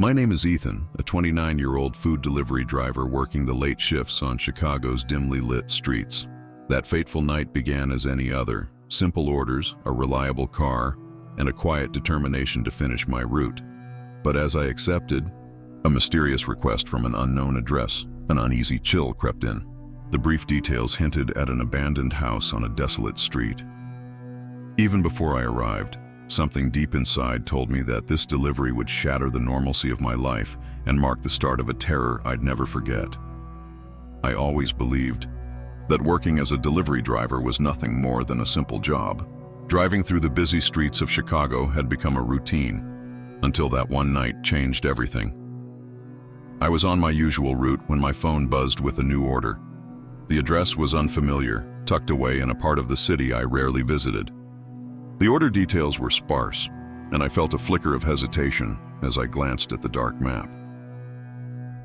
My name is Ethan, a 29-year-old food delivery driver working the late shifts on Chicago's dimly lit streets. That fateful night began as any other: simple orders, a reliable car, and a quiet determination to finish my route. But as I accepted, a mysterious request from an unknown address, an uneasy chill crept in. The brief details hinted at an abandoned house on a desolate street. Even before I arrived, something deep inside told me that this delivery would shatter the normalcy of my life and mark the start of a terror I'd never forget. I always believed that working as a delivery driver was nothing more than a simple job. Driving through the busy streets of Chicago had become a routine, until that one night changed everything. I was on my usual route when my phone buzzed with a new order. The address was unfamiliar, tucked away in a part of the city I rarely visited. The order details were sparse, and I felt a flicker of hesitation as I glanced at the dark map.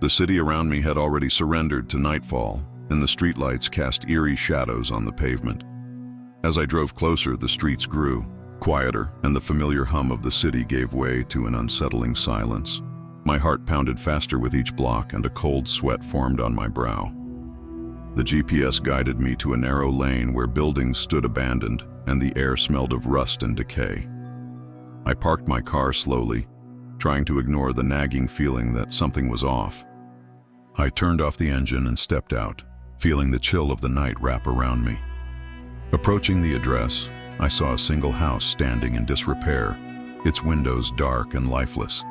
The city around me had already surrendered to nightfall, and the streetlights cast eerie shadows on the pavement. As I drove closer, the streets grew quieter, and the familiar hum of the city gave way to an unsettling silence. My heart pounded faster with each block, and a cold sweat formed on my brow. The GPS guided me to a narrow lane where buildings stood abandoned, and the air smelled of rust and decay. I parked my car slowly, trying to ignore the nagging feeling that something was off. I turned off the engine and stepped out, feeling the chill of the night wrap around me. Approaching the address, I saw a single house standing in disrepair, its windows dark and lifeless.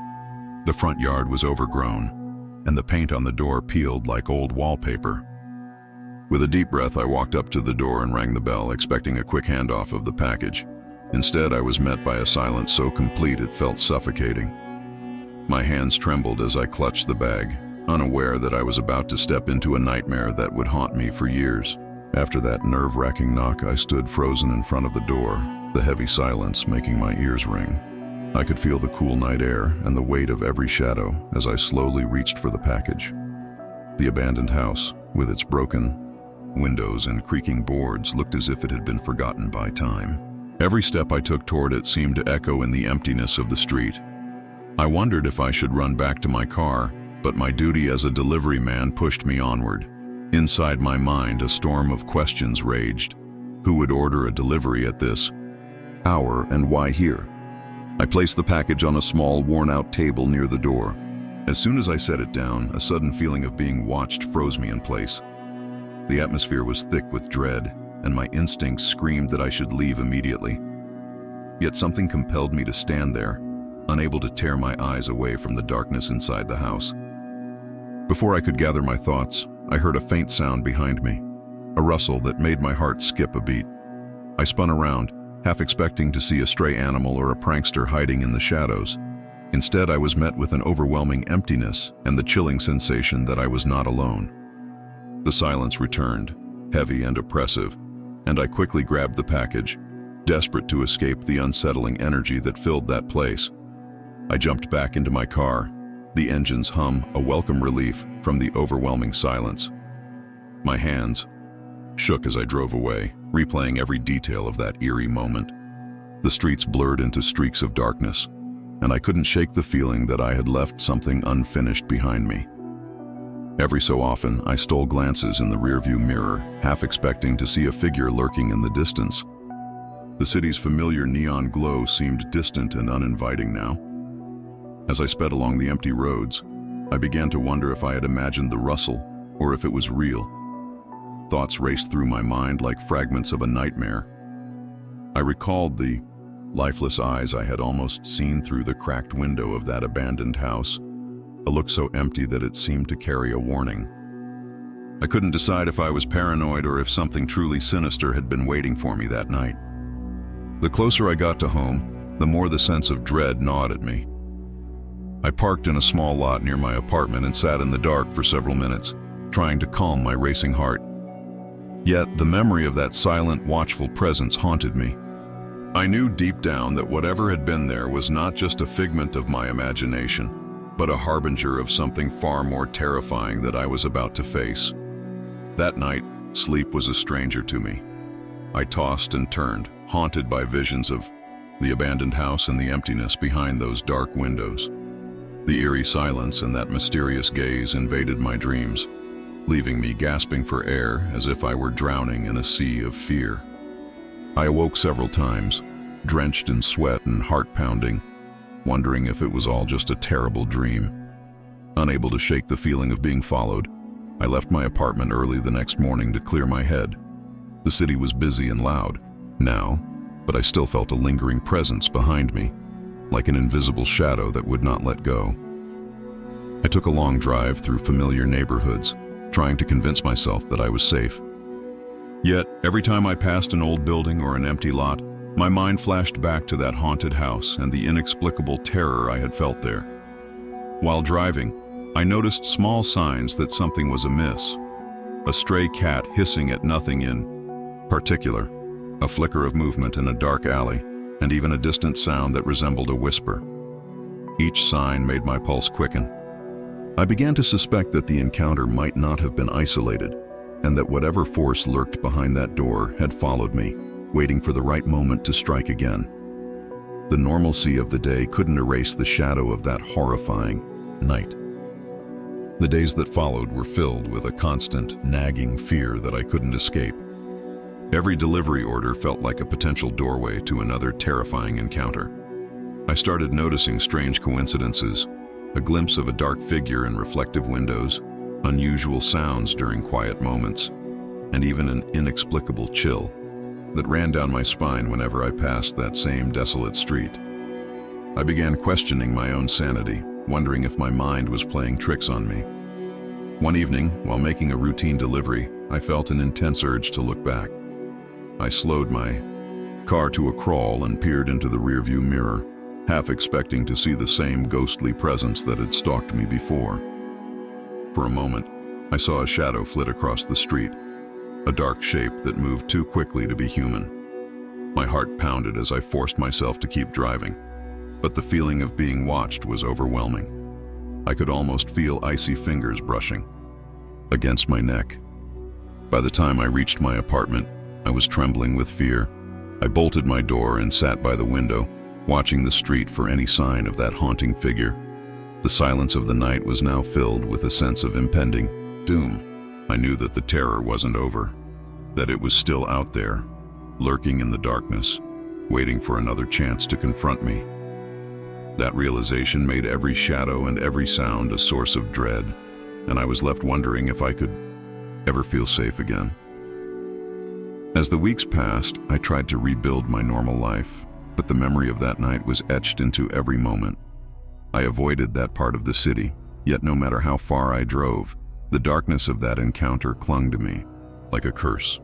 The front yard was overgrown, and the paint on the door peeled like old wallpaper. With a deep breath, I walked up to the door and rang the bell, expecting a quick handoff of the package. Instead, I was met by a silence so complete it felt suffocating. My hands trembled as I clutched the bag, unaware that I was about to step into a nightmare that would haunt me for years. After that nerve-wracking knock, I stood frozen in front of the door, the heavy silence making my ears ring. I could feel the cool night air and the weight of every shadow as I slowly reached for the package. The abandoned house, with its broken windows and creaking boards, looked as if it had been forgotten by time. Every step I took toward it seemed to echo in the emptiness of the street. I wondered if I should run back to my car, but my duty as a delivery man pushed me onward. Inside my mind, a storm of questions raged. Who would order a delivery at this hour, and why here? I placed the package on a small, worn-out table near the door. As soon as I set it down, a sudden feeling of being watched froze me in place. The atmosphere was thick with dread, and my instincts screamed that I should leave immediately. Yet something compelled me to stand there, unable to tear my eyes away from the darkness inside the house. Before I could gather my thoughts, I heard a faint sound behind me, a rustle that made my heart skip a beat. I spun around, half expecting to see a stray animal or a prankster hiding in the shadows. Instead, I was met with an overwhelming emptiness and the chilling sensation that I was not alone. The silence returned, heavy and oppressive, and I quickly grabbed the package, desperate to escape the unsettling energy that filled that place. I jumped back into my car, the engine's hum a welcome relief from the overwhelming silence. My hands shook as I drove away, replaying every detail of that eerie moment. The streets blurred into streaks of darkness, and I couldn't shake the feeling that I had left something unfinished behind me. Every so often, I stole glances in the rearview mirror, half expecting to see a figure lurking in the distance. The city's familiar neon glow seemed distant and uninviting now. As I sped along the empty roads, I began to wonder if I had imagined the rustle, or if it was real. Thoughts raced through my mind like fragments of a nightmare. I recalled the lifeless eyes I had almost seen through the cracked window of that abandoned house, a look so empty that it seemed to carry a warning. I couldn't decide if I was paranoid or if something truly sinister had been waiting for me that night. The closer I got to home, the more the sense of dread gnawed at me. I parked in a small lot near my apartment and sat in the dark for several minutes, trying to calm my racing heart. Yet the memory of that silent, watchful presence haunted me. I knew deep down that whatever had been there was not just a figment of my imagination, but a harbinger of something far more terrifying that I was about to face. That night, sleep was a stranger to me. I tossed and turned, haunted by visions of the abandoned house and the emptiness behind those dark windows. The eerie silence and that mysterious gaze invaded my dreams, leaving me gasping for air as if I were drowning in a sea of fear. I awoke several times, drenched in sweat and heart pounding, wondering if it was all just a terrible dream. Unable to shake the feeling of being followed, I left my apartment early the next morning to clear my head. The city was busy and loud now, but I still felt a lingering presence behind me, like an invisible shadow that would not let go. I took a long drive through familiar neighborhoods, trying to convince myself that I was safe. Yet, every time I passed an old building or an empty lot, my mind flashed back to that haunted house and the inexplicable terror I had felt there. While driving, I noticed small signs that something was amiss. A stray cat hissing at nothing in particular, a flicker of movement in a dark alley, and even a distant sound that resembled a whisper. Each sign made my pulse quicken. I began to suspect that the encounter might not have been isolated, and that whatever force lurked behind that door had followed me, waiting for the right moment to strike again. The normalcy of the day couldn't erase the shadow of that horrifying night. The days that followed were filled with a constant, nagging fear that I couldn't escape. Every delivery order felt like a potential doorway to another terrifying encounter. I started noticing strange coincidences, a glimpse of a dark figure in reflective windows, unusual sounds during quiet moments, and even an inexplicable chill that ran down my spine whenever I passed that same desolate street. I began questioning my own sanity, wondering if my mind was playing tricks on me. One evening, while making a routine delivery, I felt an intense urge to look back. I slowed my car to a crawl and peered into the rearview mirror, half expecting to see the same ghostly presence that had stalked me before. For a moment, I saw a shadow flit across the street, a dark shape that moved too quickly to be human. My heart pounded as I forced myself to keep driving, but the feeling of being watched was overwhelming. I could almost feel icy fingers brushing against my neck. By the time I reached my apartment, I was trembling with fear. I bolted my door and sat by the window, watching the street for any sign of that haunting figure. The silence of the night was now filled with a sense of impending doom. I knew that the terror wasn't over, that it was still out there, lurking in the darkness, waiting for another chance to confront me. That realization made every shadow and every sound a source of dread, and I was left wondering if I could ever feel safe again. As the weeks passed, I tried to rebuild my normal life, but the memory of that night was etched into every moment. I avoided that part of the city, yet no matter how far I drove, the darkness of that encounter clung to me, like a curse.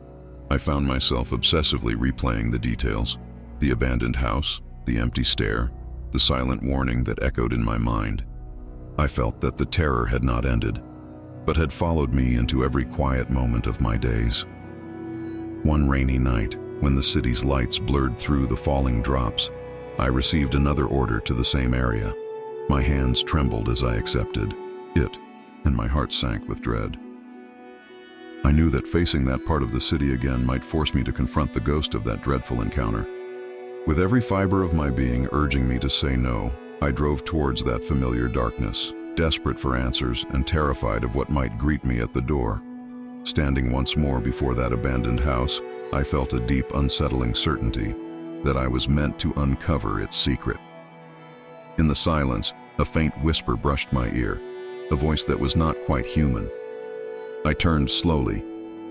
I found myself obsessively replaying the details: the abandoned house, the empty stair, the silent warning that echoed in my mind. I felt that the terror had not ended, but had followed me into every quiet moment of my days. One rainy night, when the city's lights blurred through the falling drops, I received another order to the same area. My hands trembled as I accepted it, and my heart sank with dread. I knew that facing that part of the city again might force me to confront the ghost of that dreadful encounter. With every fiber of my being urging me to say no, I drove towards that familiar darkness, desperate for answers and terrified of what might greet me at the door. Standing once more before that abandoned house, I felt a deep, unsettling certainty that I was meant to uncover its secret. In the silence, a faint whisper brushed my ear, a voice that was not quite human. I turned slowly,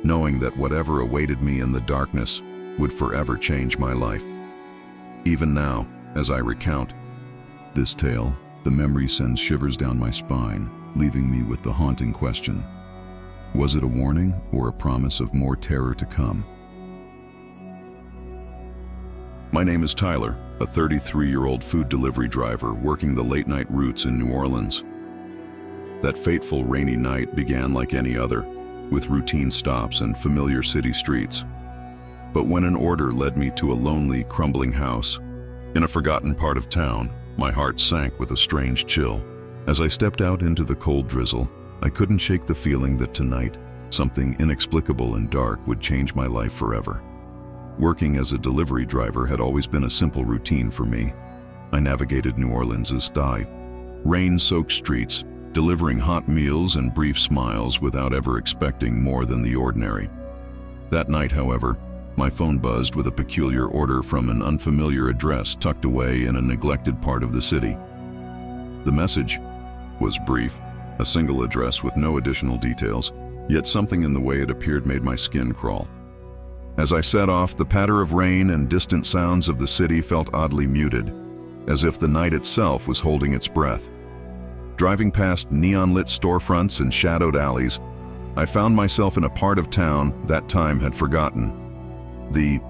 knowing that whatever awaited me in the darkness would forever change my life. Even now, as I recount this tale, the memory sends shivers down my spine, leaving me with the haunting question: was it a warning or a promise of more terror to come? My name is Tyler, a 33-year-old food delivery driver working the late-night routes in New Orleans. That fateful rainy night began like any other, with routine stops and familiar city streets. But when an order led me to a lonely, crumbling house in a forgotten part of town, my heart sank with a strange chill. As I stepped out into the cold drizzle, I couldn't shake the feeling that tonight, something inexplicable and dark would change my life forever. Working as a delivery driver had always been a simple routine for me. I navigated New Orleans' rain-soaked streets, delivering hot meals and brief smiles without ever expecting more than the ordinary. That night, however, my phone buzzed with a peculiar order from an unfamiliar address tucked away in a neglected part of the city. The message was brief, a single address with no additional details, yet something in the way it appeared made my skin crawl. As I set off, the patter of rain and distant sounds of the city felt oddly muted, as if the night itself was holding its breath. Driving past neon-lit storefronts and shadowed alleys, I found myself in a part of town that time had forgotten. The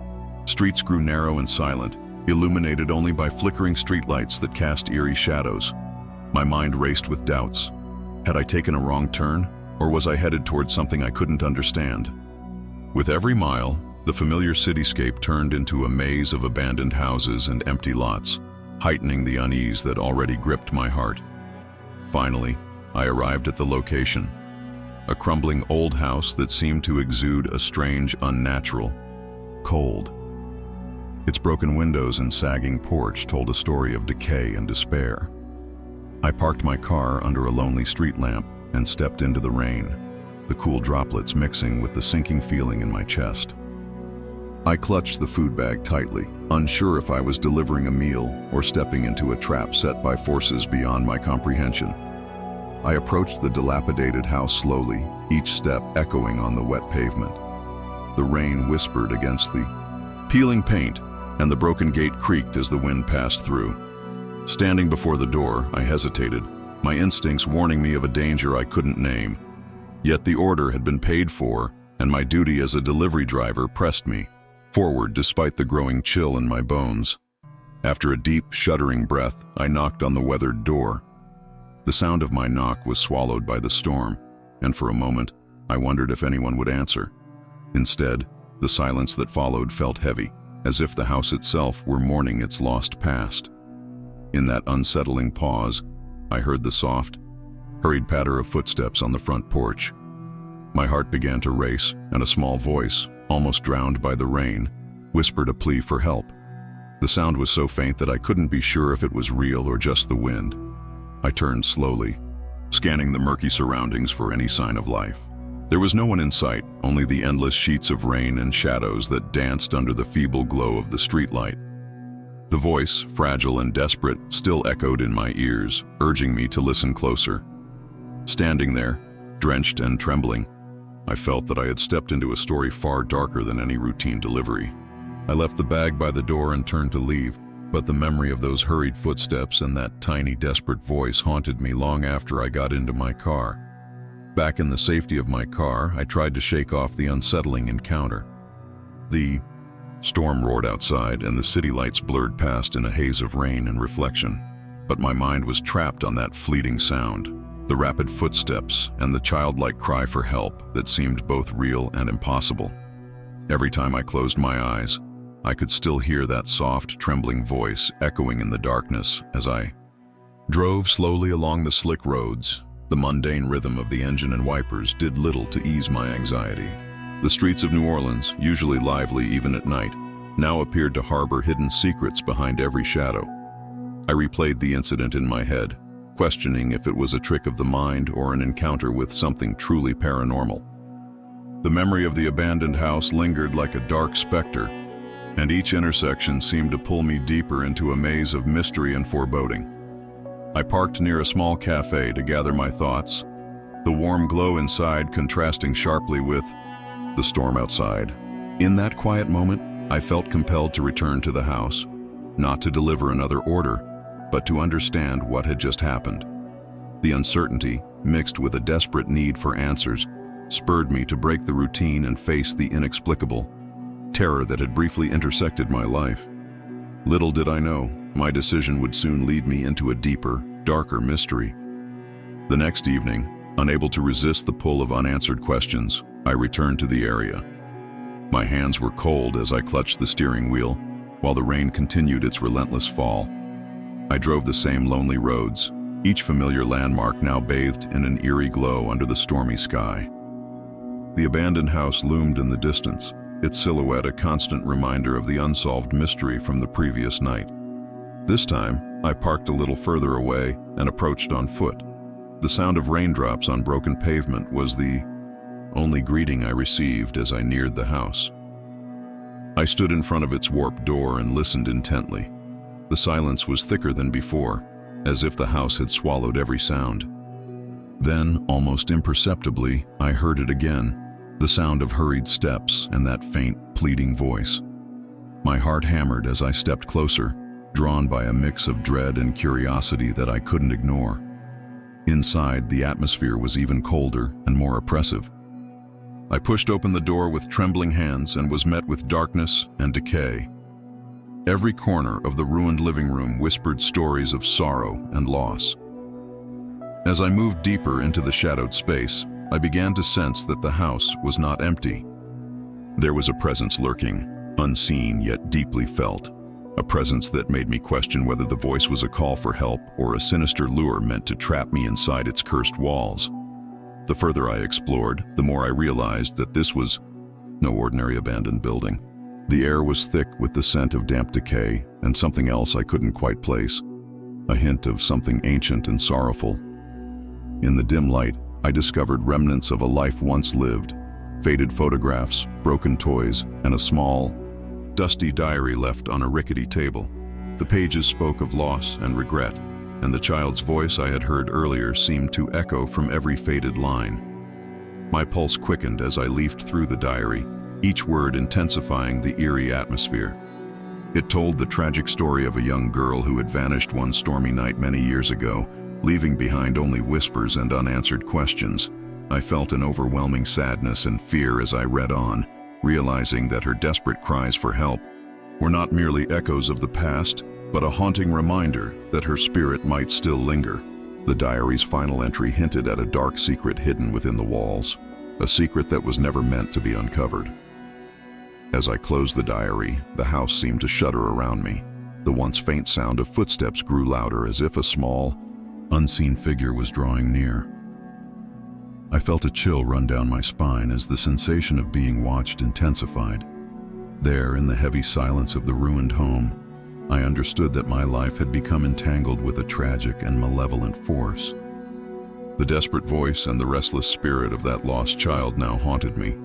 streets grew narrow and silent, illuminated only by flickering streetlights that cast eerie shadows. My mind raced with doubts. Had I taken a wrong turn, or was I headed towards something I couldn't understand? With every mile, the familiar cityscape turned into a maze of abandoned houses and empty lots, heightening the unease that already gripped my heart. Finally, I arrived at the location. A crumbling old house that seemed to exude a strange, unnatural cold. Its broken windows and sagging porch told a story of decay and despair. I parked my car under a lonely street lamp and stepped into the rain, the cool droplets mixing with the sinking feeling in my chest. I clutched the food bag tightly, unsure if I was delivering a meal or stepping into a trap set by forces beyond my comprehension. I approached the dilapidated house slowly, each step echoing on the wet pavement. The rain whispered against the peeling paint, and the broken gate creaked as the wind passed through. Standing before the door, I hesitated, my instincts warning me of a danger I couldn't name. Yet the order had been paid for, and my duty as a delivery driver pressed me forward despite the growing chill in my bones. After a deep, shuddering breath, I knocked on the weathered door. The sound of my knock was swallowed by the storm, and for a moment, I wondered if anyone would answer. Instead, the silence that followed felt heavy, as if the house itself were mourning its lost past. In that unsettling pause, I heard the soft, hurried patter of footsteps on the front porch. My heart began to race, and a small voice, almost drowned by the rain, whispered a plea for help. The sound was so faint that I couldn't be sure if it was real or just the wind. I turned slowly, scanning the murky surroundings for any sign of life. There was no one in sight, only the endless sheets of rain and shadows that danced under the feeble glow of the streetlight. The voice, fragile and desperate, still echoed in my ears, urging me to listen closer. Standing there, drenched and trembling, I felt that I had stepped into a story far darker than any routine delivery. I left the bag by the door and turned to leave, but the memory of those hurried footsteps and that tiny, desperate voice haunted me long after I got into my car. Back in the safety of my car, I tried to shake off the unsettling encounter. The storm roared outside, and the city lights blurred past in a haze of rain and reflection. But my mind was trapped on that fleeting sound, the rapid footsteps and the childlike cry for help that seemed both real and impossible. Every time I closed my eyes, I could still hear that soft, trembling voice echoing in the darkness as I drove slowly along the slick roads. The mundane rhythm of the engine and wipers did little to ease my anxiety. The streets of New Orleans, usually lively even at night, now appeared to harbor hidden secrets behind every shadow. I replayed the incident in my head, questioning if it was a trick of the mind or an encounter with something truly paranormal. The memory of the abandoned house lingered like a dark specter, and each intersection seemed to pull me deeper into a maze of mystery and foreboding. I parked near a small cafe to gather my thoughts, the warm glow inside contrasting sharply with the storm outside. In that quiet moment, I felt compelled to return to the house, not to deliver another order, but to understand what had just happened. The uncertainty, mixed with a desperate need for answers, spurred me to break the routine and face the inexplicable, terror that had briefly intersected my life. Little did I know, my decision would soon lead me into a deeper, darker mystery. The next evening, unable to resist the pull of unanswered questions, I returned to the area. My hands were cold as I clutched the steering wheel, while the rain continued its relentless fall. I drove the same lonely roads, each familiar landmark now bathed in an eerie glow under the stormy sky. The abandoned house loomed in the distance, its silhouette a constant reminder of the unsolved mystery from the previous night. This time, I parked a little further away and approached on foot. The sound of raindrops on broken pavement was the only greeting I received as I neared the house. I stood in front of its warped door and listened intently. The silence was thicker than before, as if the house had swallowed every sound. Then, almost imperceptibly, I heard it again, the sound of hurried steps and that faint, pleading voice. My heart hammered as I stepped closer, drawn by a mix of dread and curiosity that I couldn't ignore. Inside, the atmosphere was even colder and more oppressive. I pushed open the door with trembling hands and was met with darkness and decay. Every corner of the ruined living room whispered stories of sorrow and loss. As I moved deeper into the shadowed space, I began to sense that the house was not empty. There was a presence lurking, unseen yet deeply felt, a presence that made me question whether the voice was a call for help or a sinister lure meant to trap me inside its cursed walls. The further I explored, the more I realized that this was no ordinary abandoned building. The air was thick with the scent of damp decay and something else I couldn't quite place, a hint of something ancient and sorrowful. In the dim light, I discovered remnants of a life once lived, faded photographs, broken toys, and a small, dusty diary left on a rickety table. The pages spoke of loss and regret, and the child's voice I had heard earlier seemed to echo from every faded line. My pulse quickened as I leafed through the diary, each word intensifying the eerie atmosphere. It told the tragic story of a young girl who had vanished one stormy night many years ago, leaving behind only whispers and unanswered questions. I felt an overwhelming sadness and fear as I read on, realizing that her desperate cries for help were not merely echoes of the past, but a haunting reminder that her spirit might still linger. The diary's final entry hinted at a dark secret hidden within the walls, a secret that was never meant to be uncovered. As I closed the diary, the house seemed to shudder around me. The once faint sound of footsteps grew louder, as if a small, unseen figure was drawing near. I felt a chill run down my spine as the sensation of being watched intensified. There, in the heavy silence of the ruined home, I understood that my life had become entangled with a tragic and malevolent force. The desperate voice and the restless spirit of that lost child now haunted me,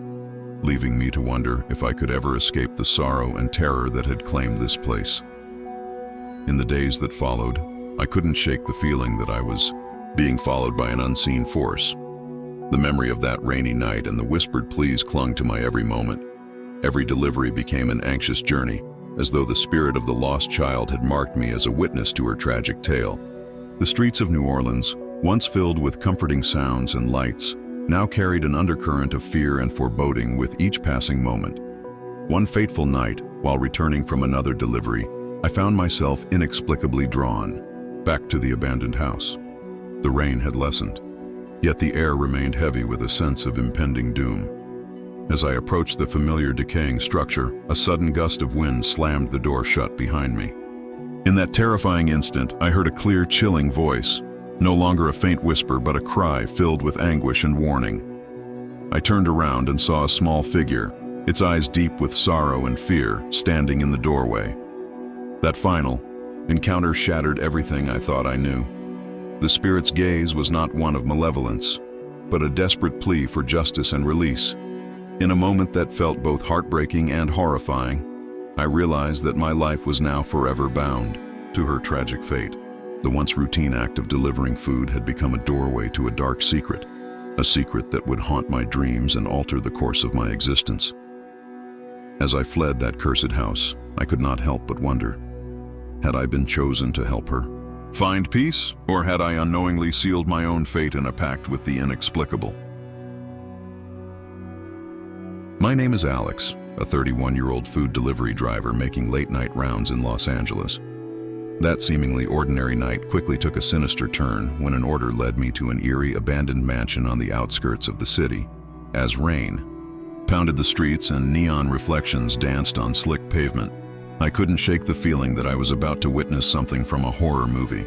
leaving me to wonder if I could ever escape the sorrow and terror that had claimed this place. In the days that followed, I couldn't shake the feeling that I was being followed by an unseen force. The memory of that rainy night and the whispered pleas clung to my every moment. Every delivery became an anxious journey, as though the spirit of the lost child had marked me as a witness to her tragic tale. The streets of New Orleans, once filled with comforting sounds and lights, now carried an undercurrent of fear and foreboding with each passing moment. One fateful night, while returning from another delivery, I found myself inexplicably drawn back to the abandoned house. The rain had lessened, yet the air remained heavy with a sense of impending doom. As I approached the familiar decaying structure, a sudden gust of wind slammed the door shut behind me. In that terrifying instant, I heard a clear, chilling voice, no longer a faint whisper, but a cry filled with anguish and warning. I turned around and saw a small figure, its eyes deep with sorrow and fear, standing in the doorway. That final encounter shattered everything I thought I knew. The spirit's gaze was not one of malevolence, but a desperate plea for justice and release. In a moment that felt both heartbreaking and horrifying, I realized that my life was now forever bound to her tragic fate. The once routine act of delivering food had become a doorway to a dark secret, a secret that would haunt my dreams and alter the course of my existence. As I fled that cursed house, I could not help but wonder, had I been chosen to help her find peace, or had I unknowingly sealed my own fate in a pact with the inexplicable? My name is Alex, a 31-year-old food delivery driver making late-night rounds in Los Angeles. That seemingly ordinary night quickly took a sinister turn when an order led me to an eerie, abandoned mansion on the outskirts of the city. As rain pounded the streets and neon reflections danced on slick pavement, I couldn't shake the feeling that I was about to witness something from a horror movie.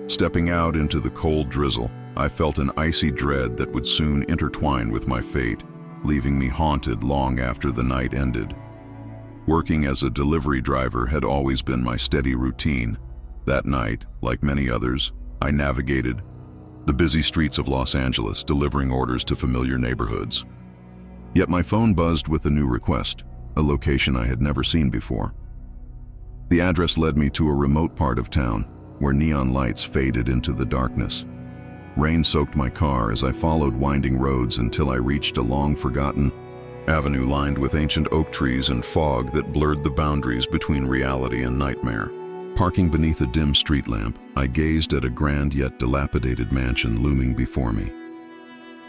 Stepping out into the cold drizzle, I felt an icy dread that would soon intertwine with my fate, leaving me haunted long after the night ended. Working as a delivery driver had always been my steady routine, That night, like many others, I navigated the busy streets of Los Angeles, delivering orders to familiar neighborhoods. Yet my phone buzzed with a new request, a location I had never seen before. The address led me to a remote part of town, where neon lights faded into the darkness. Rain soaked my car as I followed winding roads until I reached a long-forgotten avenue lined with ancient oak trees and fog that blurred the boundaries between reality and nightmare. Parking beneath a dim street lamp, I gazed at a grand yet dilapidated mansion looming before me.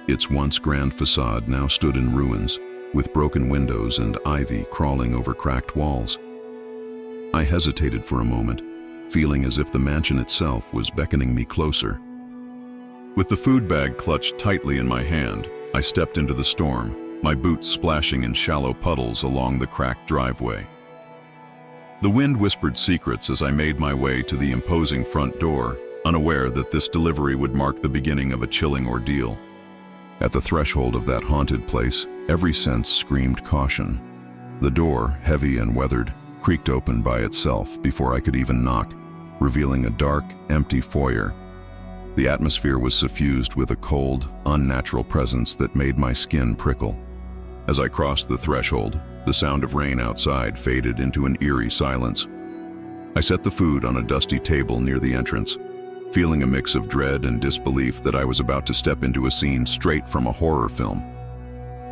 Its once grand facade now stood in ruins, with broken windows and ivy crawling over cracked walls. I hesitated for a moment, feeling as if the mansion itself was beckoning me closer. With the food bag clutched tightly in my hand, I stepped into the storm, my boots splashing in shallow puddles along the cracked driveway. The wind whispered secrets as I made my way to the imposing front door, unaware that this delivery would mark the beginning of a chilling ordeal. At the threshold of that haunted place, every sense screamed caution. The door, heavy and weathered, creaked open by itself before I could even knock, revealing a dark, empty foyer. The atmosphere was suffused with a cold, unnatural presence that made my skin prickle. As I crossed the threshold, the sound of rain outside faded into an eerie silence. I set the food on a dusty table near the entrance, feeling a mix of dread and disbelief that I was about to step into a scene straight from a horror film.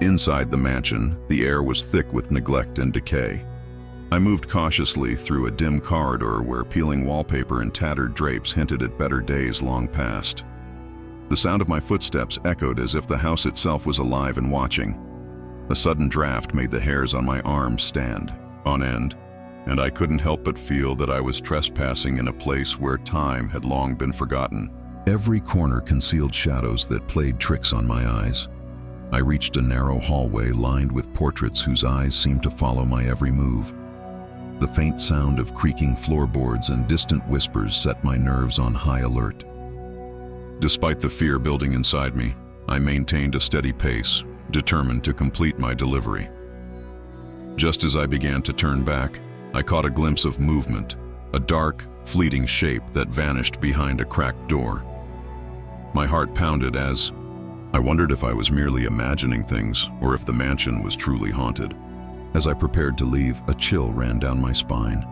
Inside the mansion, the air was thick with neglect and decay. I moved cautiously through a dim corridor where peeling wallpaper and tattered drapes hinted at better days long past. The sound of my footsteps echoed as if the house itself was alive and watching. A sudden draft made the hairs on my arms stand on end, and I couldn't help but feel that I was trespassing in a place where time had long been forgotten. Every corner concealed shadows that played tricks on my eyes. I reached a narrow hallway lined with portraits whose eyes seemed to follow my every move. The faint sound of creaking floorboards and distant whispers set my nerves on high alert. Despite the fear building inside me, I maintained a steady pace, determined to complete my delivery. Just as I began to turn back, I caught a glimpse of movement, a dark, fleeting shape that vanished behind a cracked door. My heart pounded as I wondered if I was merely imagining things or if the mansion was truly haunted. As I prepared to leave, a chill ran down my spine.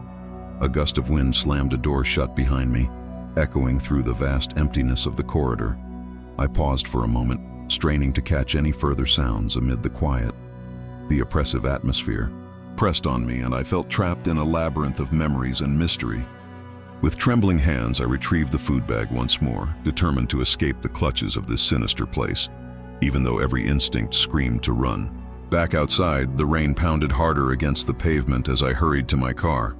A gust of wind slammed a door shut behind me, echoing through the vast emptiness of the corridor. I paused for a moment, straining to catch any further sounds amid the quiet. The oppressive atmosphere pressed on me, and I felt trapped in a labyrinth of memories and mystery. With trembling hands, I retrieved the food bag once more, determined to escape the clutches of this sinister place, even though every instinct screamed to run. Back outside, the rain pounded harder against the pavement as I hurried to my car.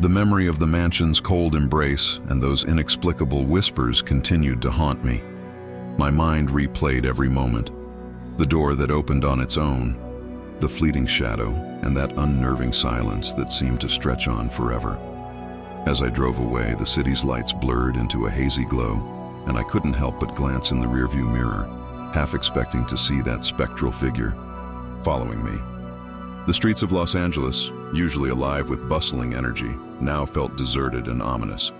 The memory of the mansion's cold embrace and those inexplicable whispers continued to haunt me. My mind replayed every moment. The door that opened on its own, the fleeting shadow, and that unnerving silence that seemed to stretch on forever. As I drove away, the city's lights blurred into a hazy glow, and I couldn't help but glance in the rearview mirror, half expecting to see that spectral figure following me. The streets of Los Angeles, usually alive with bustling energy, now felt deserted and ominous.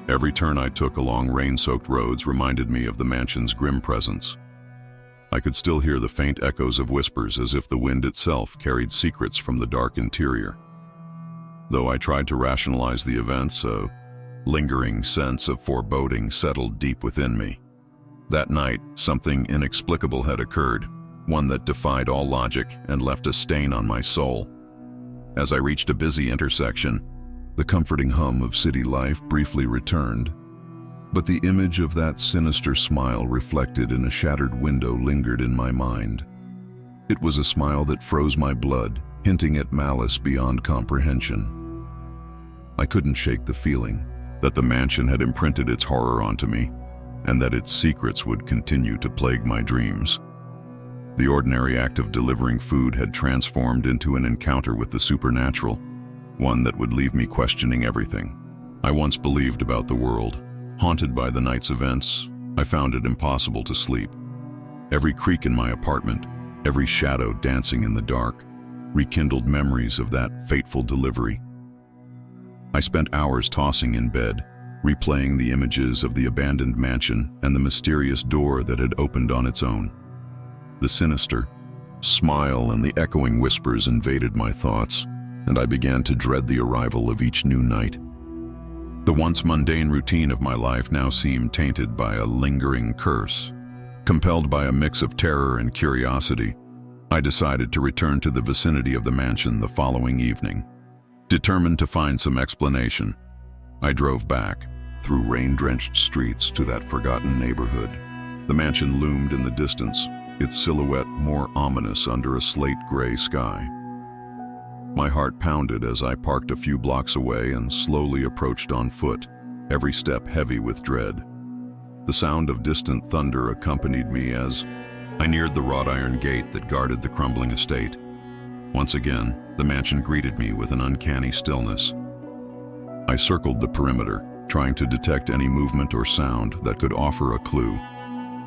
Every turn I took along rain-soaked roads reminded me of the mansion's grim presence. I could still hear the faint echoes of whispers as if the wind itself carried secrets from the dark interior. Though I tried to rationalize the events, a lingering sense of foreboding settled deep within me. That night, something inexplicable had occurred, one that defied all logic and left a stain on my soul. As I reached a busy intersection, the comforting hum of city life briefly returned, but the image of that sinister smile reflected in a shattered window lingered in my mind. It was a smile that froze my blood, hinting at malice beyond comprehension. I couldn't shake the feeling that the mansion had imprinted its horror onto me, and that its secrets would continue to plague my dreams. The ordinary act of delivering food had transformed into an encounter with the supernatural, one that would leave me questioning everything I once believed about the world. Haunted by the night's events, I found it impossible to sleep. Every creak in my apartment, every shadow dancing in the dark, rekindled memories of that fateful delivery. I spent hours tossing in bed, replaying the images of the abandoned mansion and the mysterious door that had opened on its own. The sinister smile and the echoing whispers invaded my thoughts, and I began to dread the arrival of each new night. The once mundane routine of my life now seemed tainted by a lingering curse. Compelled by a mix of terror and curiosity, I decided to return to the vicinity of the mansion the following evening. Determined to find some explanation, I drove back, through rain-drenched streets to that forgotten neighborhood. The mansion loomed in the distance, its silhouette more ominous under a slate-gray sky. My heart pounded as I parked a few blocks away and slowly approached on foot, every step heavy with dread. The sound of distant thunder accompanied me as I neared the wrought iron gate that guarded the crumbling estate. Once again, the mansion greeted me with an uncanny stillness. I circled the perimeter, trying to detect any movement or sound that could offer a clue.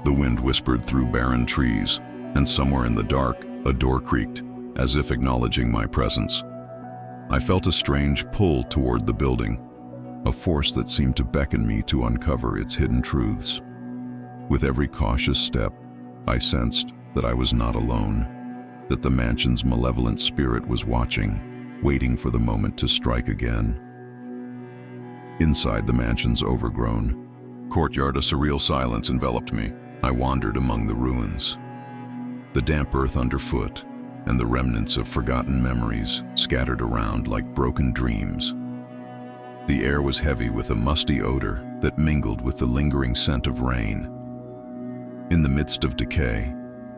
The wind whispered through barren trees, and somewhere in the dark, a door creaked, as if acknowledging my presence. I felt a strange pull toward the building, a force that seemed to beckon me to uncover its hidden truths. With every cautious step, I sensed that I was not alone, that the mansion's malevolent spirit was watching, waiting for the moment to strike again. Inside the mansion's overgrown courtyard, a surreal silence enveloped me. I wandered among the ruins. The damp earth underfoot, and the remnants of forgotten memories scattered around like broken dreams. The air was heavy with a musty odor that mingled with the lingering scent of rain. In the midst of decay,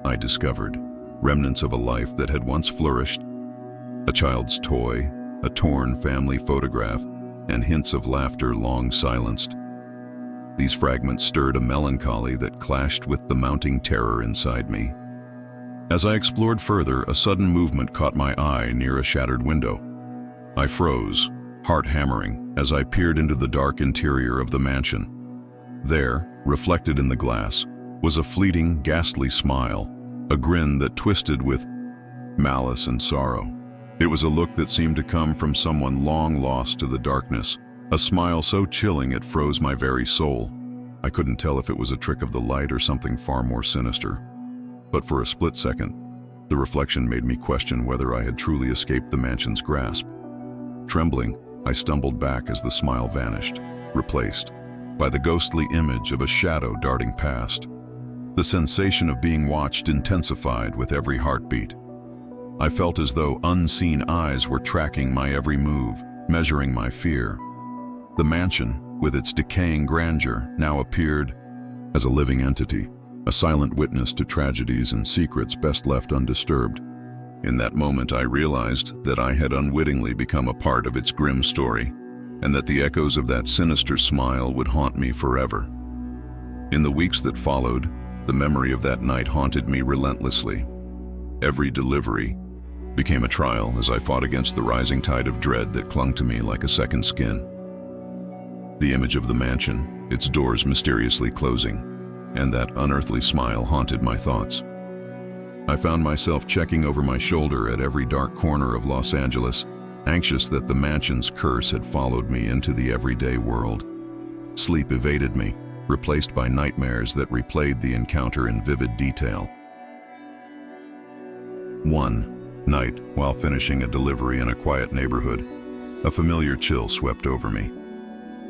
I discovered remnants of a life that had once flourished, a child's toy, a torn family photograph, and hints of laughter long silenced. These fragments stirred a melancholy that clashed with the mounting terror inside me. As I explored further, a sudden movement caught my eye near a shattered window. I froze, heart hammering, as I peered into the dark interior of the mansion. There, reflected in the glass, was a fleeting, ghastly smile, a grin that twisted with malice and sorrow. It was a look that seemed to come from someone long lost to the darkness, a smile so chilling it froze my very soul. I couldn't tell if it was a trick of the light or something far more sinister. But for a split second, the reflection made me question whether I had truly escaped the mansion's grasp. Trembling, I stumbled back as the smile vanished, replaced by the ghostly image of a shadow darting past. The sensation of being watched intensified with every heartbeat. I felt as though unseen eyes were tracking my every move, measuring my fear. The mansion, with its decaying grandeur, now appeared as a living entity, a silent witness to tragedies and secrets best left undisturbed. In that moment, I realized that I had unwittingly become a part of its grim story, and that the echoes of that sinister smile would haunt me forever. In the weeks that followed, the memory of that night haunted me relentlessly. Every delivery became a trial as I fought against the rising tide of dread that clung to me like a second skin. The image of the mansion, its doors mysteriously closing, and that unearthly smile haunted my thoughts. I found myself checking over my shoulder at every dark corner of Los Angeles, anxious that the mansion's curse had followed me into the everyday world. Sleep evaded me, replaced by nightmares that replayed the encounter in vivid detail. One night, while finishing a delivery in a quiet neighborhood, a familiar chill swept over me.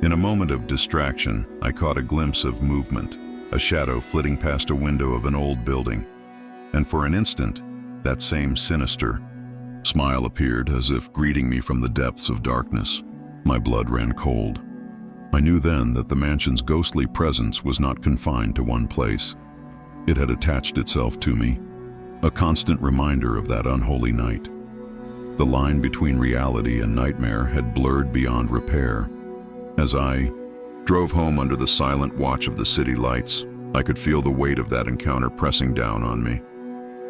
In a moment of distraction, I caught a glimpse of movement, a shadow flitting past a window of an old building, and for an instant, that same sinister smile appeared as if greeting me from the depths of darkness. My blood ran cold. I knew then that the mansion's ghostly presence was not confined to one place. It had attached itself to me, a constant reminder of that unholy night. The line between reality and nightmare had blurred beyond repair. As I drove home under the silent watch of the city lights, I could feel the weight of that encounter pressing down on me.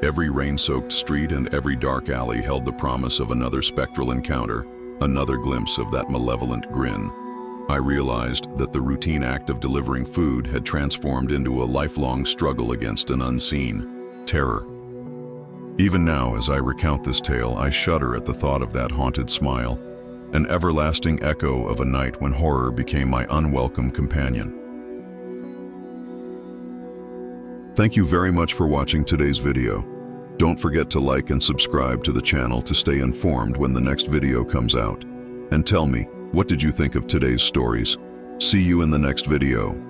Every rain-soaked street and every dark alley held the promise of another spectral encounter, another glimpse of that malevolent grin. I realized that the routine act of delivering food had transformed into a lifelong struggle against an unseen terror. Even now, as I recount this tale, I shudder at the thought of that haunted smile, an everlasting echo of a night when horror became my unwelcome companion. Thank you very much for watching today's video. Don't forget to like and subscribe to the channel to stay informed when the next video comes out. And tell me, what did you think of today's stories? See you in the next video.